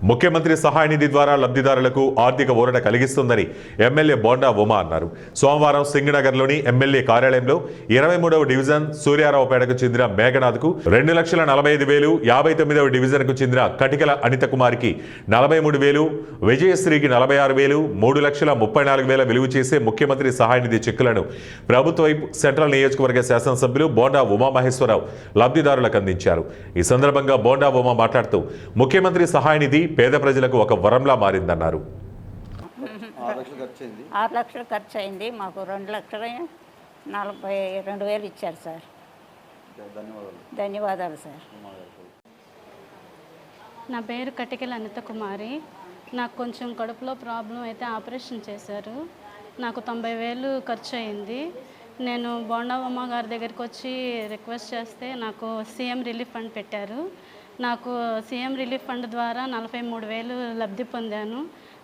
ముఖ్యమంత్రి సహాయ నిధి ద్వారా లబ్ధిదారులకు ఆర్థిక ఊరట కలిగిస్తుందని ఎమ్మెల్యే బోండా ఉమా అన్నారు. సోమవారం సింగనగర్లోని ఎమ్మెల్యే కార్యాలయంలో 23వ డివిజన్ సూర్యారావుపేటకు చెందిన మేఘనాథ్కు 2,45,000, 59వ డివిజన్కు చెందిన కటికల అనిత కుమార్కి 43,000, విజయశ్రీకి 46,000, 3,34,000 విలువ చేసే ముఖ్యమంత్రి సహాయ నిధి చెక్కులను ప్రభుత్వ సెంట్రల్ నియోజకవర్గ శాసనసభ్యులు బోండా ఉమామహేశ్వరరావు లబ్ధిదారులకు అందించారు. ఈ సందర్భంగా బోండా ఉమా మాట్లాడుతూ ముఖ్యమంత్రి సహాయ నిధి పేద ప్రజలకు ఒక వరంలా మారిందన్నారు. 6 లక్షలు ఖర్చు అయింది. మాకు 2,42,000 ఇచ్చారు సార్. ధన్యవాదాలు సార్. నా పేరు కటికల అనిత కుమారి. నాకు కొంచెం కడుపులో ప్రాబ్లం అయితే ఆపరేషన్ చేశారు. నాకు 90,000 ఖర్చు అయింది. నేను బోండావమ్మ గారి దగ్గరికి వచ్చి రిక్వెస్ట్ చేస్తే నాకు సీఎం రిలీఫ్ ఫండ్ పెట్టారు. నాకు సీఎం రిలీఫ్ ఫండ్ ద్వారా 43,000 లబ్ధి పొందాను.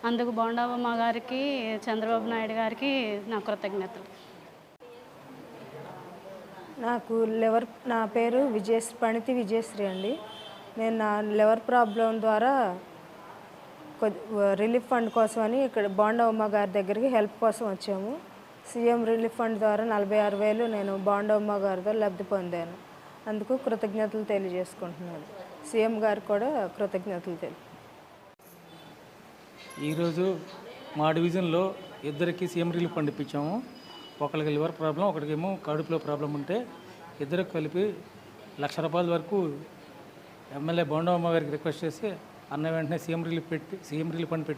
అందుకు బోండావమ్మ గారికి, చంద్రబాబు నాయుడు గారికి నా కృతజ్ఞతలు. నాకు నా పేరు పణితి విజయశ్రీ అండి. నేను నా లివర్ ప్రాబ్లం ద్వారా రిలీఫ్ ఫండ్ కోసమని ఇక్కడ బోండావమ్మ గారి దగ్గరికి హెల్ప్ కోసం వచ్చాము. సీఎం రిలీఫ్ ఫండ్ ద్వారా 46,000 నేను బోండావమ్మ గారితో లబ్ధి పొందాను. అందుకు కృతజ్ఞతలు తెలియజేసుకుంటున్నాను. సీఎం గారికి కూడా కృతజ్ఞతలు ఈరోజు మా డివిజన్లో ఇద్దరికి సీఎం రిలీఫ్ ఫండ్ ఇప్పించాము. ఒకరికి లివర్ ప్రాబ్లం, ఒకరికేమో కడుపులో ప్రాబ్లం ఉంటే ఇద్దరికి కలిపి ₹1,00,000 వరకు ఎమ్మెల్యే బోండావమ్మ గారికి రిక్వెస్ట్ చేసి అన్న వెంటనే సీఎం రిలీఫ్ ఫండ్ పెట్టి